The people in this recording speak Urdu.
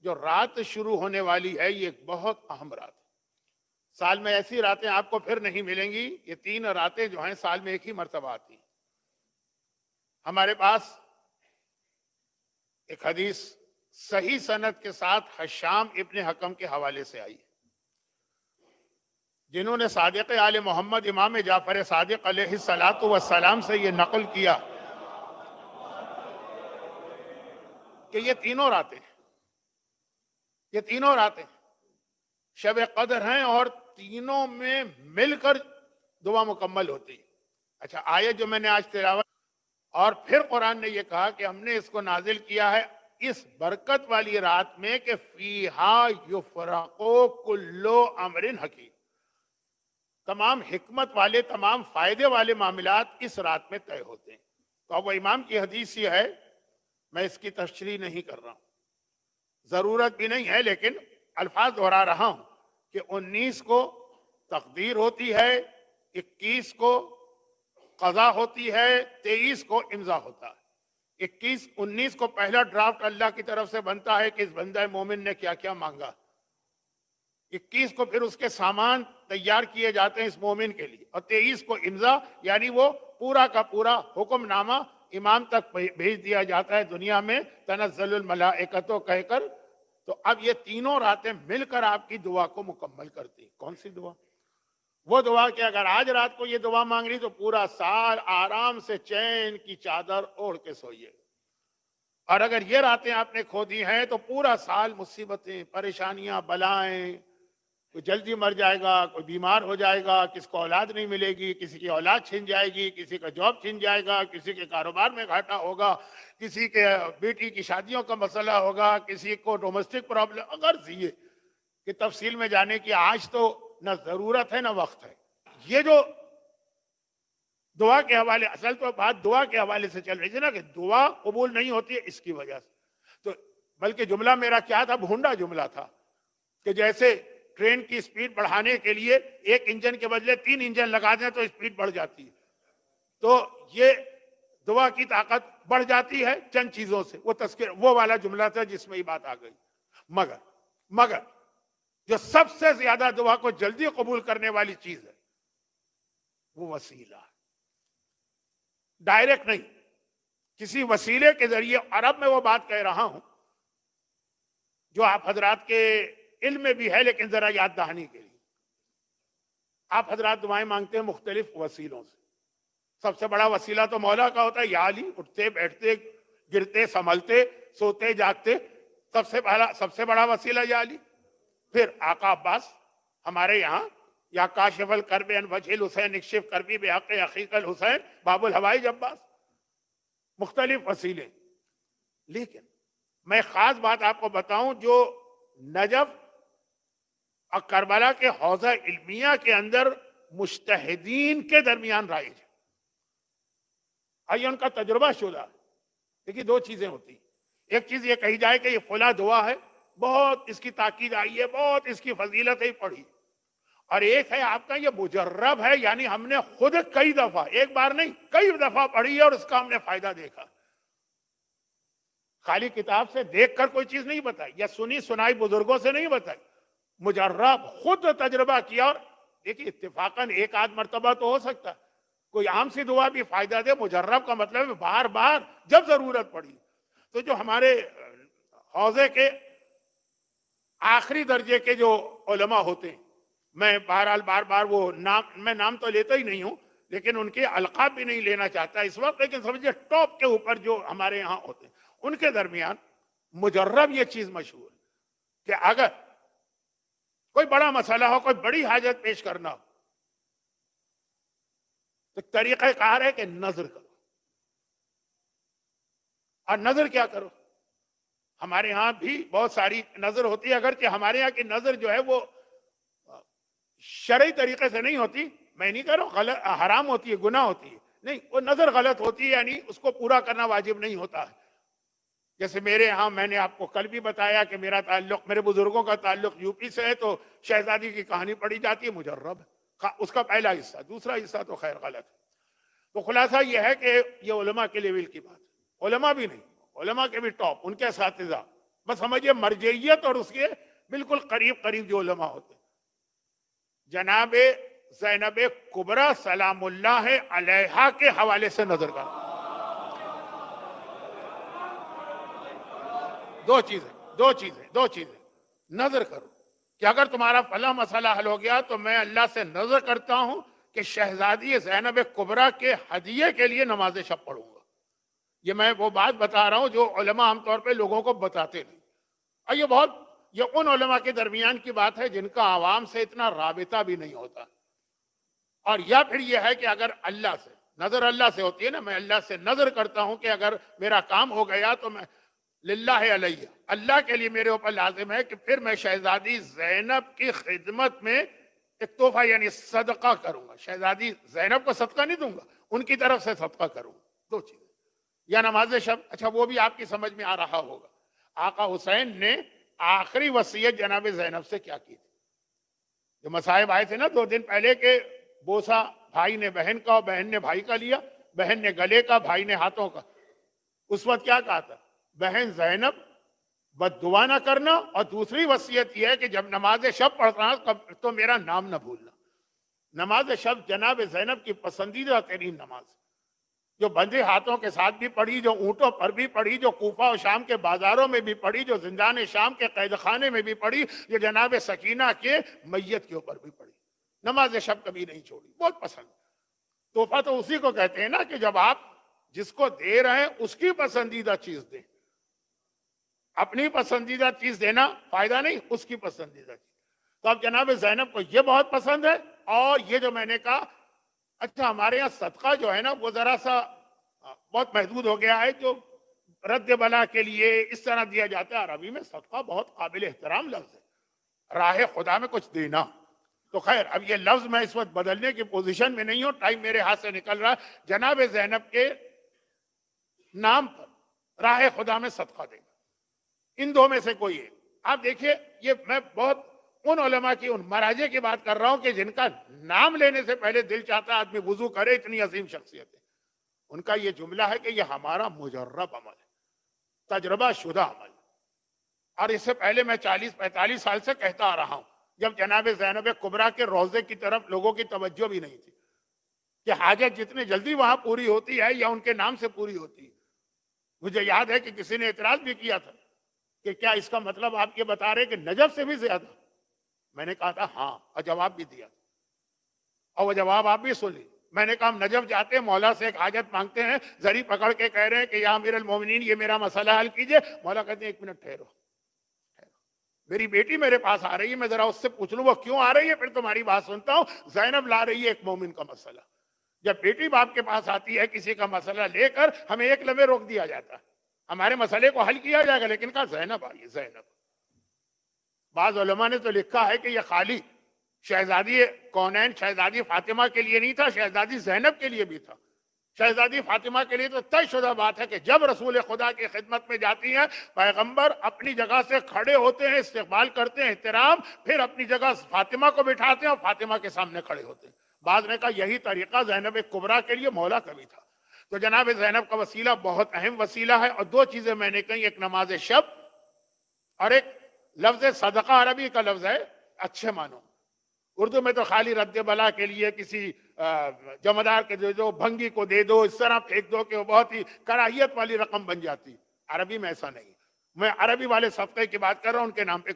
جو رات شروع ہونے والی ہے یہ ایک بہت اہم رات ہے. سال میں ایسی راتیں آپ کو پھر نہیں ملیں گی. یہ 3 راتیں جو ہیں سال میں ایک ہی مرتبہ آتی ہیں. ہمارے پاس ایک حدیث صحیح سند کے ساتھ حشام ابن حکم کے حوالے سے آئی ہے، جنہوں نے صادق آل محمد امام جعفر صادق علیہ الصلاۃ والسلام سے یہ نقل کیا کہ یہ تینوں راتیں شب قدر ہیں اور تینوں میں مل کر دعا مکمل ہوتی ہے. اچھا، آیت جو میں نے آج تلاوت، اور پھر قرآن نے یہ کہا کہ ہم نے اس کو نازل کیا ہے اس برکت والی رات میں کہ فیہا یفرقو کلو امر حکیم، تمام حکمت والے، تمام فائدے والے معاملات اس رات میں طے ہوتے ہیں. تو اب وہ امام کی حدیث یہ ہے، میں اس کی تشریح نہیں کر رہا ہوں، ضرورت بھی نہیں ہے، لیکن الفاظ دہرا رہا ہوں کہ 19 کو تقدیر ہوتی ہے، 21 کو قضا ہوتی ہے، 23 کو امضا ہوتا ہے. 19 کو پہلا ڈرافٹ اللہ کی طرف سے بنتا ہے کہ اس بندہ مومن نے کیا کیا مانگا. 21 کو پھر اس کے سامان تیار کیے جاتے ہیں اس مومن کے لیے، اور 23 کو امضا، یعنی وہ پورا کا پورا حکم نامہ امام تک بھیج دیا جاتا ہے دنیا میں تنزل الملائکۃ کہہ کر. تو اب یہ تینوں راتیں مل کر آپ کی دعا کو مکمل کرتی. کون سی دعا؟ وہ دعا کہ اگر آج رات کو یہ دعا مانگ لی تو پورا سال آرام سے چین کی چادر اوڑھ کے سوئیے. اور اگر یہ راتیں آپ نے کھو دی ہیں تو پورا سال مصیبتیں، پریشانیاں، بلائیں، کوئی جلدی مر جائے گا، کوئی بیمار ہو جائے گا، کسی کو اولاد نہیں ملے گی، کسی کی اولاد چھن جائے گی، کسی کا جاب چھن جائے گا، کسی کے کاروبار میں گھاٹا ہوگا، کسی کے بیٹی کی شادیوں کا مسئلہ ہوگا، کسی کو ڈومیسٹک پرابلم. اگر یہ کہ تفصیل میں جانے کی آج تو نہ ضرورت ہے نہ وقت ہے. یہ جو دعا کے حوالے، اصل تو بات دعا کے حوالے سے چل رہی تھی نا کہ دعا قبول نہیں ہوتی ہے اس کی وجہ سے. تو بلکہ جملہ میرا کیا تھا، بھونڈا جملہ تھا کہ جیسے ٹرین کی سپیڈ بڑھانے کے لیے ایک انجن کے بدلے 3 انجن لگا دیں تو سپیڈ بڑھ جاتی ہے. تو یہ دعا کی طاقت بڑھ جاتی ہے چند چیزوں سے. وہ تذکر وہ والا جملہ تھا جس میں یہ بات آ گئی. مگر جو سب سے زیادہ دعا کو جلدی قبول کرنے والی چیز ہے وہ وسیلہ، ڈائریکٹ نہیں، کسی وسیلے کے ذریعے. اور اب میں وہ بات کہہ رہا ہوں جو آپ حضرات کے علم میں بھی ہے، لیکن ذرا یاد دہانی کے لیے. آپ حضرات دعائیں مانگتے ہیں مختلف وسیلوں سے. سب سے بڑا وسیلہ تو مولا کا ہوتا ہے، یا علی، اٹھتے بیٹھتے گرتے سنبھلتے سوتے جاگتے، سب سے بڑا وسیلہ یا علی. پھر آقا عباس ہمارے یہاں، یا کاشف الکرب عن وجہ الحسین اکشف کربی بحق اخیک الحسین باب الحوائج عباس. مختلف وسیلے. لیکن میں خاص بات آپ کو بتاؤں جو نجف اور کربلا کے حوزہ علمیہ کے اندر مجتہدین کے درمیان رائج ہے، ان کا تجربہ شدہ. دیکھیے 2 چیزیں ہوتی ہیں. ایک چیز یہ کہی جائے کہ یہ فلاں دعا ہے، بہت اس کی تاکید آئی ہے، بہت اس کی فضیلت ہے پڑھی. اور ایک ہے آپ کا یہ مجرب ہے، یعنی ہم نے خود کئی دفعہ، ایک بار نہیں کئی دفعہ پڑھی ہے اور اس کا ہم نے فائدہ دیکھا. خالی کتاب سے دیکھ کر کوئی چیز نہیں بتائی یا سنی سنائی بزرگوں سے نہیں بتائی، مجرب خود تجربہ کیا. اور دیکھیے اتفاقاً ایک آدھ مرتبہ تو ہو سکتا ہے کوئی عام سی دعا بھی فائدہ دے، مجرب کا مطلب ہے بار بار جب ضرورت پڑی. تو جو ہمارے حوزے کے آخری درجے کے جو علماء ہوتے ہیں، میں بہرحال بار بار وہ نام تو لیتا ہی نہیں ہوں، لیکن ان کے القاب بھی نہیں لینا چاہتا اس وقت، لیکن سمجھے ٹاپ کے اوپر جو ہمارے یہاں ہوتے ہیں ان کے درمیان مجرب یہ چیز مشہور ہے کہ اگر کوئی بڑا مسئلہ ہو، کوئی بڑی حاجت پیش کرنا ہو، تو طریقہ کار ہے کہ نظر کرو. اور نظر کیا کرو؟ ہمارے ہاں بھی بہت ساری نظر ہوتی ہے، اگرچہ ہمارے یہاں کی نظر جو ہے وہ شرعی طریقے سے نہیں ہوتی. میں نہیں کہہ رہا ہوں غلط حرام ہوتی ہے، گناہ ہوتی ہے، نہیں، وہ نظر غلط ہوتی ہے، یعنی اس کو پورا کرنا واجب نہیں ہوتا ہے. جیسے میرے ہاں میں نے آپ کو کل بھی بتایا کہ میرا تعلق، میرے بزرگوں کا تعلق یو پی سے ہے، تو شہزادی کی کہانی پڑھی جاتی ہے، مجرب اس کا پہلا حصہ، دوسرا حصہ تو خیر غلط ہے. تو خلاصہ یہ ہے کہ یہ علماء کے لیول کی بات ہے. علماء بھی نہیں، علماء کے بھی ٹاپ، ان کے اساتذہ بس سمجھیے مرجعیت اور اس کے بالکل قریب قریب جو علماء ہوتے ہیں. جناب زینب کبریٰ سلام اللہ علیہا کے حوالے سے نظر کرنا. دو چیزیں نظر کرو کہ اگر تمہارا فلاں مسئلہ حل ہو گیا تو میں اللہ سے نظر کرتا ہوں کہ شہزادی زینب کبریٰ کے ہدیے کے لیے نماز شب پڑھوں گا. یہ میں وہ بات بتا رہا ہوں جو علماء عام طور پہ لوگوں کو بتاتے نہیں. اور یہ ان علماء کے درمیان کی بات ہے جن کا عوام سے اتنا رابطہ بھی نہیں ہوتا. اور یا پھر یہ ہے کہ اگر اللہ سے ہوتی ہے نا، میں اللہ سے نظر کرتا ہوں کہ اگر میرا کام ہو گیا تو میں للہ علیہ، اللہ کے لیے میرے اوپر لازم ہے کہ پھر میں شہزادی زینب کی خدمت میں ایک تحفہ یعنی صدقہ کروں گا. شہزادی زینب کو صدقہ نہیں دوں گا، ان کی طرف سے صدقہ کروں گا. دو چیزیں. یا نماز شب، اچھا وہ بھی آپ کی سمجھ میں آ رہا ہوگا. آقا حسین نے آخری وصیت جناب زینب سے کیا کی تھی؟ جو مصائب آئے تھے نا 2 دن پہلے کے، بوسہ بھائی نے بہن کا اور بہن نے بھائی کا لیا، بہن نے گلے کا، بھائی نے ہاتھوں کا. اس وقت کیا کہا تھا؟ بہن زینب بد دعا نہ کرنا، اور دوسری وصیت یہ ہے کہ جب نماز شب پڑھنا تو میرا نام نہ بھولنا. نماز شب جناب زینب کی پسندیدہ ترین نماز، جو بندے ہاتھوں کے ساتھ بھی پڑھی، جو اونٹوں پر بھی پڑھی، جو کوفہ و شام کے بازاروں میں بھی پڑھی، جو زندان شام کے قید خانے میں بھی پڑھی، جو جناب سکینہ کے میت کے اوپر بھی پڑھی. نماز شب کبھی نہیں چھوڑی، بہت پسند. تحفہ تو اسی کو کہتے ہیں نا کہ جب آپ جس کو دے رہے ہیں اس کی پسندیدہ چیز دیں. اپنی پسندیدہ چیز دینا فائدہ نہیں، اس کی پسندیدہ چیز. تو اب جناب زینب کو یہ بہت پسند ہے. اور یہ جو میں نے کہا، اچھا ہمارے یہاں صدقہ جو ہے نا وہ ذرا سا بہت محدود ہو گیا ہے، جو رد بلا کے لیے اس طرح دیا جاتا ہے. عربی میں صدقہ بہت قابل احترام لفظ ہے، راہ خدا میں کچھ دینا. تو خیر اب یہ لفظ میں اس وقت بدلنے کی پوزیشن میں نہیں ہوں، ٹائم میرے ہاتھ سے نکل رہا ہے. جناب زینب کے نام پر راہ خدا میں صدقہ دینا، ان دو میں سے کوئی ہے. آپ دیکھیے، یہ میں بہت ان علماء کی، ان مراجع کی بات کر رہا ہوں کہ جن کا نام لینے سے پہلے دل چاہتا ہے آدمی وضو کرے، اتنی عظیم شخصیت ہے. ان کا یہ جملہ ہے کہ یہ ہمارا مجرب عمل ہے، تجربہ شدہ عمل. اور اس سے پہلے میں 40-45 سال سے کہتا آ رہا ہوں، جب جناب زینب کبریٰ کے روضے کی طرف لوگوں کی توجہ بھی نہیں تھی کہ حاجت جتنی جلدی وہاں پوری ہوتی ہے یا ان کے نام سے پوری ہوتی ہے. مجھے یاد ہے کہ کسی نے اعتراض بھی کیا تھا کہ کیا اس کا مطلب آپ یہ بتا رہے کہ نجف سے بھی زیادہ؟ میں نے کہا تھا ہاں، اور جواب بھی دیا تھا، اور وہ جواب آپ بھی سن لی. میں نے کہا ہم نجف جاتے ہیں، مولا سے ایک حاجت مانگتے ہیں، زری پکڑ کے کہہ رہے ہیں کہ یا امیر المومنین یہ میرا مسئلہ حل کیجئے. مولا کہتے ہیں 1 منٹ ٹھہرو، میری بیٹی میرے پاس آ رہی ہے، میں ذرا اس سے پوچھ لوں وہ کیوں آ رہی ہے، پھر تمہاری بات سنتا ہوں. زینب لا رہی ہے ایک مومن کا مسئلہ. جب بیٹی باپ کے پاس آتی ہے کسی کا مسئلہ لے کر، ہمیں ایک لمحے روک دیا جاتا ہے، ہمارے مسئلے کو حل کیا جائے گا، لیکن کہا زینب آئی. زینب، بعض علماء نے تو لکھا ہے کہ یہ خالی شہزادی کونین شہزادی فاطمہ کے لیے نہیں تھا، شہزادی زینب کے لیے بھی تھا. شہزادی فاطمہ کے لیے تو طے شدہ بات ہے کہ جب رسول خدا کی خدمت میں جاتی ہیں، پیغمبر اپنی جگہ سے کھڑے ہوتے ہیں، استقبال کرتے ہیں، احترام، پھر اپنی جگہ فاطمہ کو بٹھاتے ہیں اور فاطمہ کے سامنے کھڑے ہوتے ہیں. بعض نے کہا یہی طریقہ زینب کبریٰ کے لیے مولا کا بھی تھا. تو جناب زینب کا وسیلہ بہت اہم وسیلہ ہے. اور 2 چیزیں میں نے کہیں، ایک نماز شب اور ایک لفظ صدقہ. عربی کا لفظ ہے اچھے معنوں، اردو میں تو خالی رد بلا کے لیے کسی جمعدار کے دے دو، بھنگی کو دے دو، اس طرح پھینک دو کہ وہ بہت ہی کراہیت والی رقم بن جاتی. عربی میں ایسا نہیں. میں عربی والے صدقے کی بات کر رہا ہوں، ان کے نام پہ